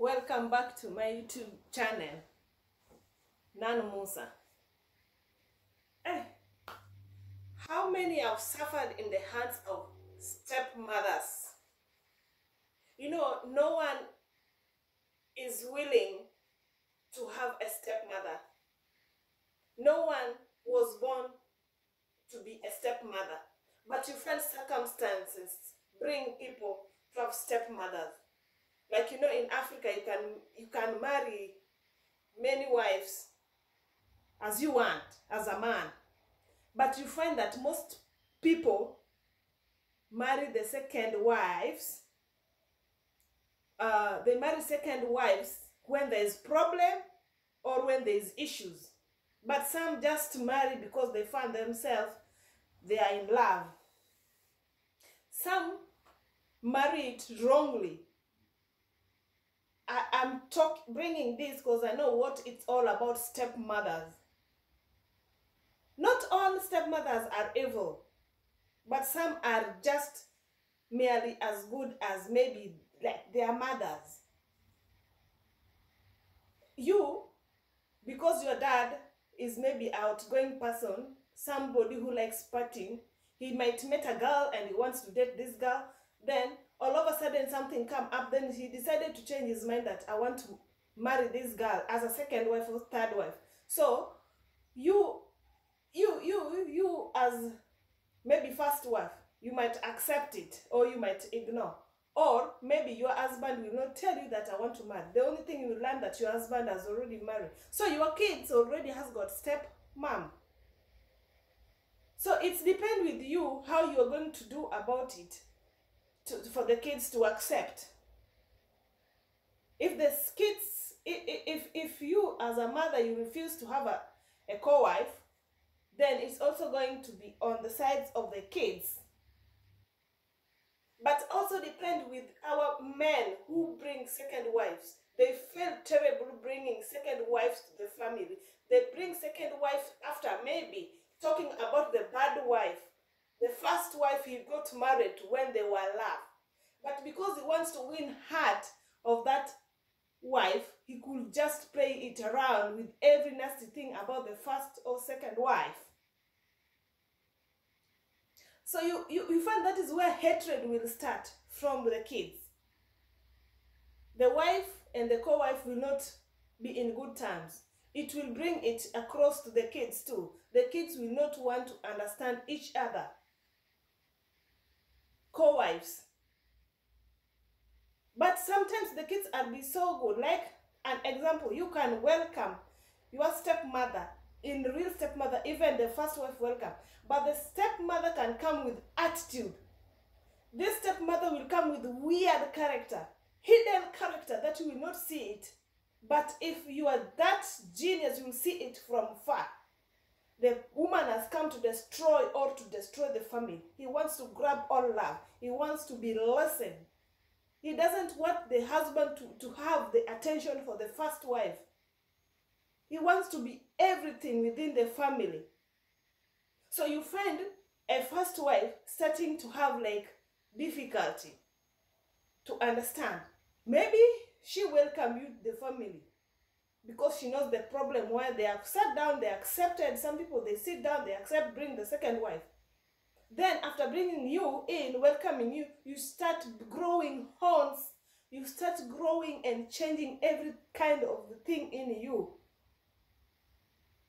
Welcome back to my YouTube channel, Nan Musa. How many have suffered in the hands of stepmothers? You know, no one is willing to have a stepmother. No one was born to be a stepmother. But you find circumstances bring people to have stepmothers. Like, you know, in Africa, you can marry many wives as you want, as a man. But you find that most people marry the second wives. They marry second wives when there is problem or when there is issues. But some just marry because they find themselves, they are in love. Some marry it wrongly. I'm bringing this because I know what it's all about, stepmothers. Not all stepmothers are evil, but some are just merely as good as maybe like their mothers. You, because your dad is maybe an outgoing person, somebody who likes partying, he might meet a girl and he wants to date this girl, then all of a sudden something come up, then he decided to change his mind that I want to marry this girl as a second wife or third wife. So you as maybe first wife, you might accept it or you might ignore. Or maybe your husband will not tell you that I want to marry. The only thing you will learn that your husband has already married. So your kids already has got step mom. So it's depend with you how you are going to do about it for the kids to accept. If the kids, if you as a mother, you refuse to have a co-wife, then it's also going to be on the sides of the kids. But also depend with our men who bring second wives. They feel terrible bringing second wives to the family. They bring second wife after maybe talking about the bad wife. The first wife he got married when they were love. But because he wants to win heart of that wife, he could just play it around with every nasty thing about the first or second wife. So you find that is where hatred will start from the kids. The wife and the co-wife will not be in good terms. It will bring it across to the kids too. The kids will not want to understand each other. Co-wives. But sometimes the kids are be so good. Like an example, you can welcome your stepmother, in real stepmother, even the first wife welcome. But the stepmother can come with attitude. This stepmother will come with weird character, hidden character that you will not see it. But if you are that genius, you will see it from far. The woman has come to destroy or to destroy the family. He wants to grab all love. He wants to be listened. He doesn't want the husband to have the attention for the first wife. He wants to be everything within the family. So you find a first wife starting to have like difficulty to understand. Maybe she welcomed you to the family because she knows the problem where they have sat down, they accepted. Some people, they sit down, they accept, bring the second wife. Then after bringing you in, welcoming you, you start growing horns. You start growing and changing every kind of the thing in you.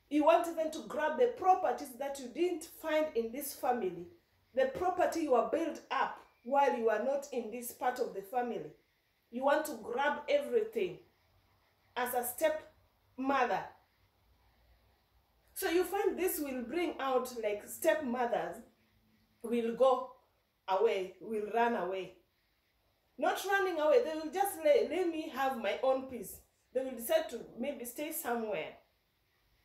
You want even to grab the properties that you didn't find in this family. The property you are built up while you are not in this part of the family. You want to grab everything as a stepmother. So you find this will bring out like stepmothers will go away, will run away. Not running away, they will just let me have my own peace. They will decide to maybe stay somewhere.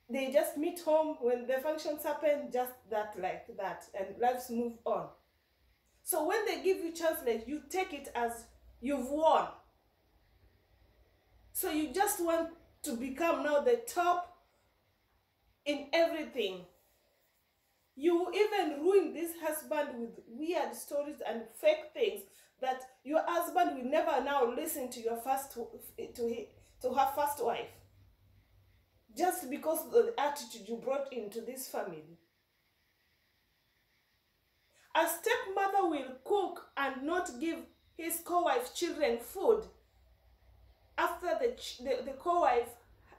They just meet home when the functions happen, just that like that, and lives move on. So when they give you chance, like you take it as you've won. So you just want to become now the top in everything. You even ruin this husband with weird stories and fake things that your husband husband will never now listen to your to her first wife, just because of the attitude you brought into this family. A stepmother will cook and not give his co-wife children food after the co-wife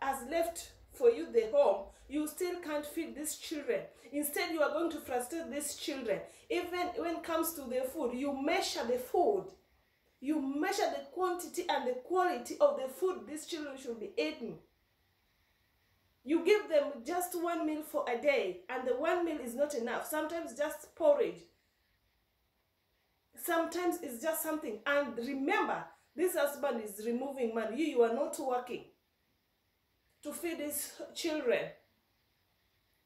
has left for you the home. You still can't feed these children. Instead, you are going to frustrate these children. Even when it comes to the food, you measure the food. You measure the quantity and the quality of the food these children should be eating. You give them just one meal for a day, and the one meal is not enough. Sometimes just porridge. Sometimes it's just something. And remember, this husband is removing money. You are not working to feed his children.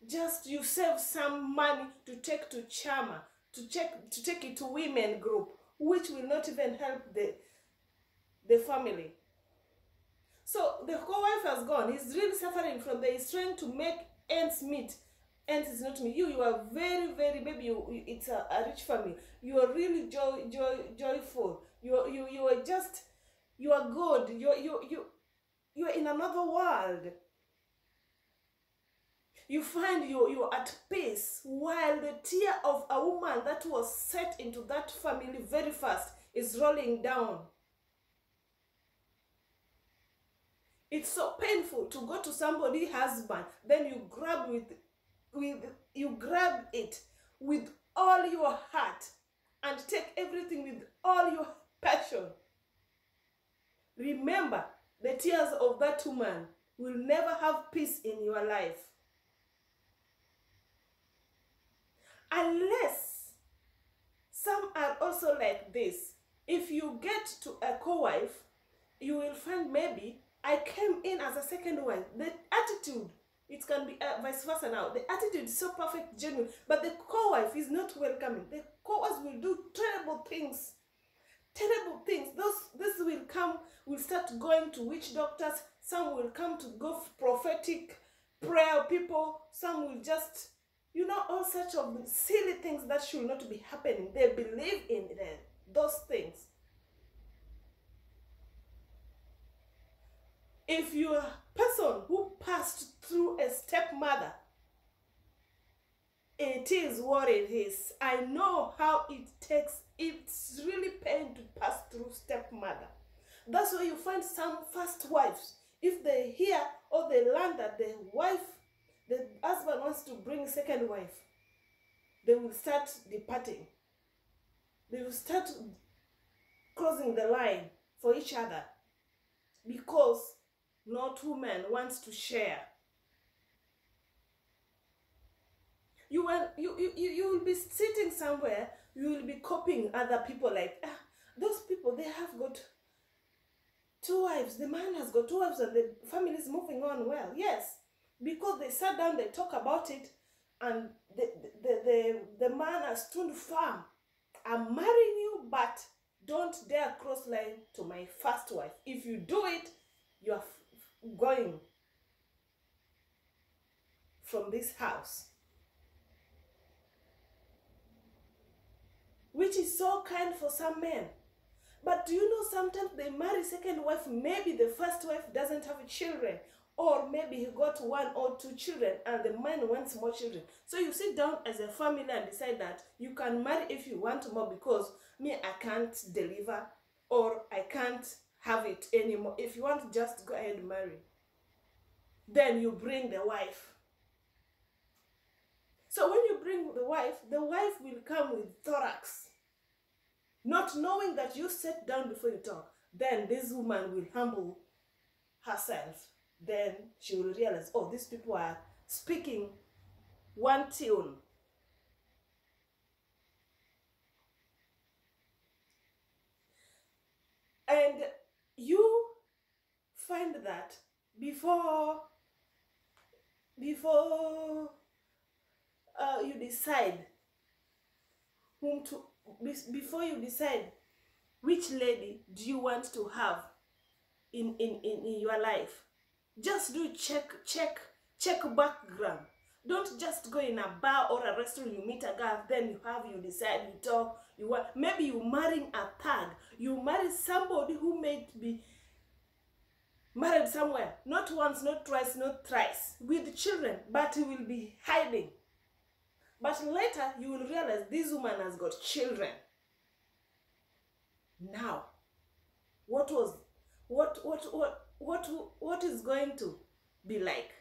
Just you save some money to take to Chama, to take it to women group, which will not even help the family. So the co-wife has gone. He's really suffering from this. He's trying to make ends meet. Ends is not me. You are very, very, maybe it's a rich family. You are really joyful. You are just, you are good. You are in another world. You find you're at peace, while the tear of a woman that was set into that family very fast is rolling down. It's so painful to go to somebody's husband, then you grab it with all your heart and take everything with all your passion. Remember, the tears of that woman will never have peace in your life. Unless some are also like this. If you get to a co-wife, you will find maybe I came in as a second wife. The attitude, it can be vice versa now. The attitude is so perfect, genuine, but the co-wife is not welcoming. The co-wife will do terrible things. Terrible things. This will start going to witch doctors. Some will come to go prophetic prayer people. Some will just, all sorts of silly things that should not be happening. They believe in those things. If you're a person who passed through a stepmother, it is what it is. I know how it takes. It's really pain to pass through stepmother. That's why you find some first wives, if they hear or they learn that the husband wants to bring a second wife, they will start departing. They will start crossing the line for each other, because not woman wants to share. You will be sitting somewhere, you will be copying other people like, those people, they have got 2 wives. The man has got 2 wives and the family is moving on well. Yes, because they sat down, they talk about it, and the man has stood firm. I'm marrying you, but don't dare cross line to my first wife. If you do it, you are going from this house. Which is so kind for some men. But do you know, sometimes they marry second wife, maybe the first wife doesn't have children, or maybe he got 1 or 2 children and the man wants more children. So you sit down as a family and decide that you can marry if you want more, because me, I can't deliver, or I can't have it anymore. If you want, just go ahead and marry. Then you bring the wife. So when you bring the wife will come with thorax, not knowing that you sat down before you talk. Then this woman will humble herself. Then she will realize, oh, these people are speaking one tune. And you find that before you decide before you decide which lady do you want to have in your life, just do check background. Don't just go in a bar or a restaurant, you meet a girl, then you decide, you talk, maybe you're marrying a thug, you're marry somebody who may be married somewhere, not once, not twice, not thrice, with children, but he will be hiding. But later you will realize this woman has got children. Now, what is going to be like?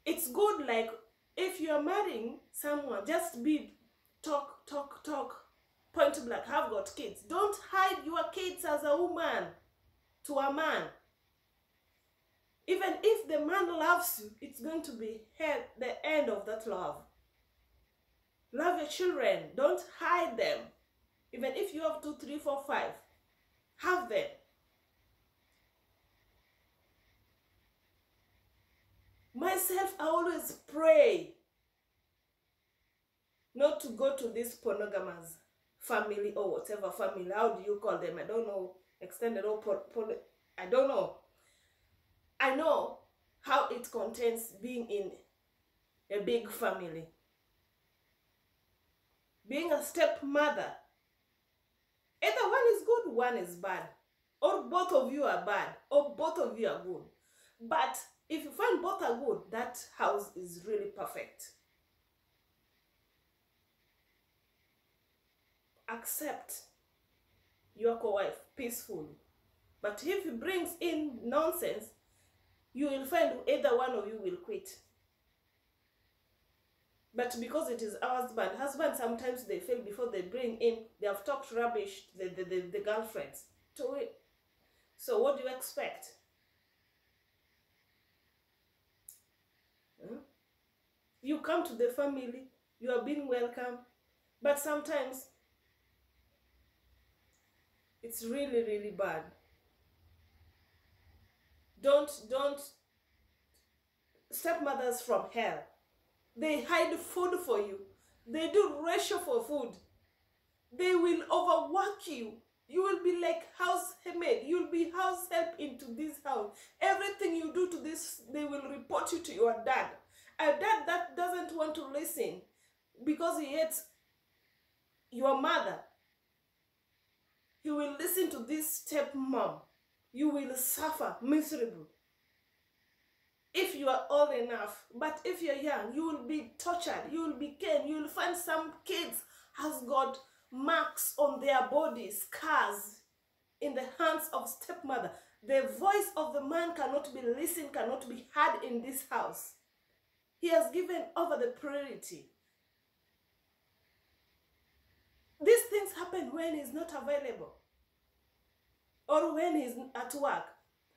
It's good, like, if you're marrying someone, just be talk, point blank, have got kids. Don't hide your kids as a woman to a man. Even if the man loves you, it's going to be the end of that love. Love your children. Don't hide them. Even if you have 2, 3, 4, 5, have them. Myself, I always pray not to go to this monogamous family or whatever family. How do you call them? I don't know. Extended or I don't know. I know how it contains being in a big family. Being a stepmother, either one is good, one is bad. Or both of you are bad, or both of you are good. But if you find both are good, that house is really perfect. Accept your co-wife peacefully. But if he brings in nonsense, you will find either one of you will quit. But because it is our husband, sometimes they fail before they bring in, they have talked rubbish, the girlfriends to it. So what do you expect? You come to the family, you are being welcome, but sometimes it's really, really bad. Don't stepmothers from hell. They hide food for you. They do ratio for food. They will overwork you. You will be like housemaid. You'll be house help into this house. Everything you do to this, they will report you to your dad. A dad that doesn't want to listen because he hates your mother. He will listen to this stepmom. You will suffer miserable. If you are old enough, but if you're young, you will be tortured, you will be caned, you will find some kids has got marks on their bodies, scars in the hands of stepmother. The voice of the man cannot be listened, cannot be heard in this house. He has given over the priority. These things happen when he's not available or when he's at work.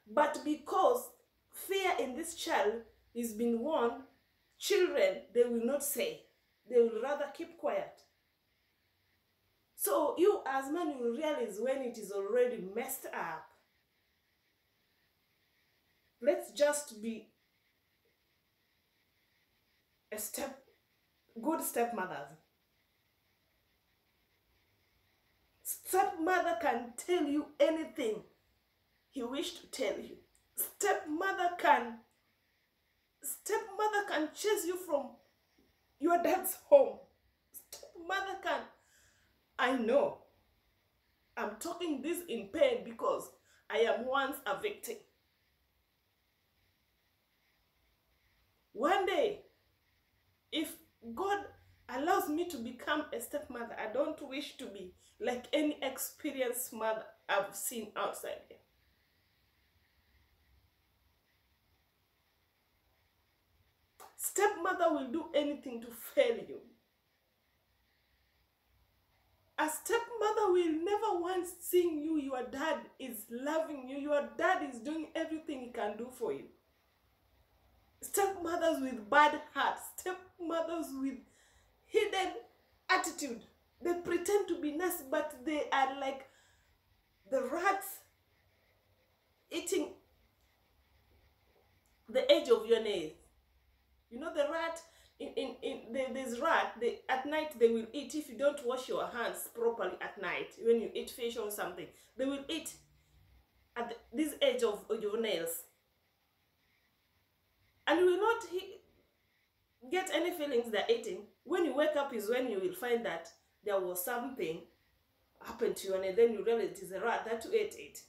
But because fear in this child is being won, children, they will not say. They will rather keep quiet. So you as man, you will realize when it is already messed up. Let's just be good stepmothers. Stepmother can tell you anything he wished to tell you. Stepmother can chase you from your dad's home. Stepmother can. I know. I'm talking this in pain because I am once a victim. One day, if God allows me to become a stepmother, I don't wish to be like any experienced mother I've seen outside here. Stepmother will do anything to fail you. A stepmother will never once seeing you, your dad is loving you, your dad is doing everything he can do for you. Stepmothers with bad hearts, stepmothers with hidden attitude. They pretend to be nice, but they are like the rats eating the edge of your nails. You know the rat, there's rat, at night they will eat if you don't wash your hands properly at night. When you eat fish or something, they will eat at this edge of your nails. And you will not get any feelings they're eating. When you wake up is when you will find that there was something happened to you, and then you realize it is a rat that you ate it.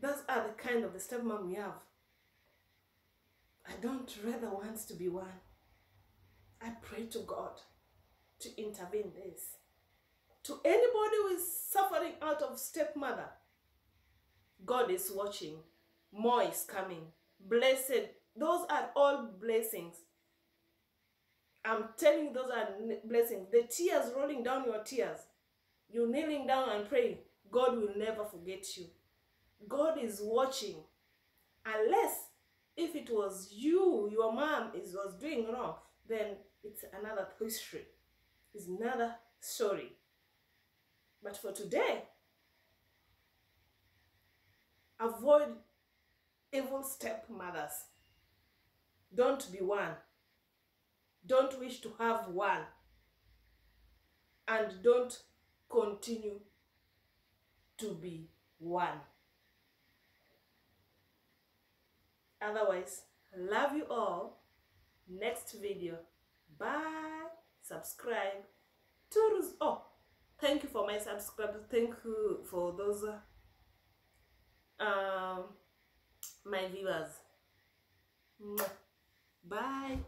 Those are the kind of the stepmom we have. I don't rather want to be one. I pray to God to intervene this. To anybody who is suffering out of stepmother, God is watching. More is coming. Blessed. Those are all blessings. I'm telling you, those are blessings. The tears rolling down your tears. You kneeling down and praying. God will never forget you. God is watching. Unless if it was you, your mom was doing wrong, then it's another history. It's another story. But for today, avoid evil stepmothers. Don't be one. Don't wish to have one. And don't continue to be one. Otherwise, love you all. Next video. Bye. Subscribe. Oh, thank you for my subscribers. Thank you for those my viewers. Bye.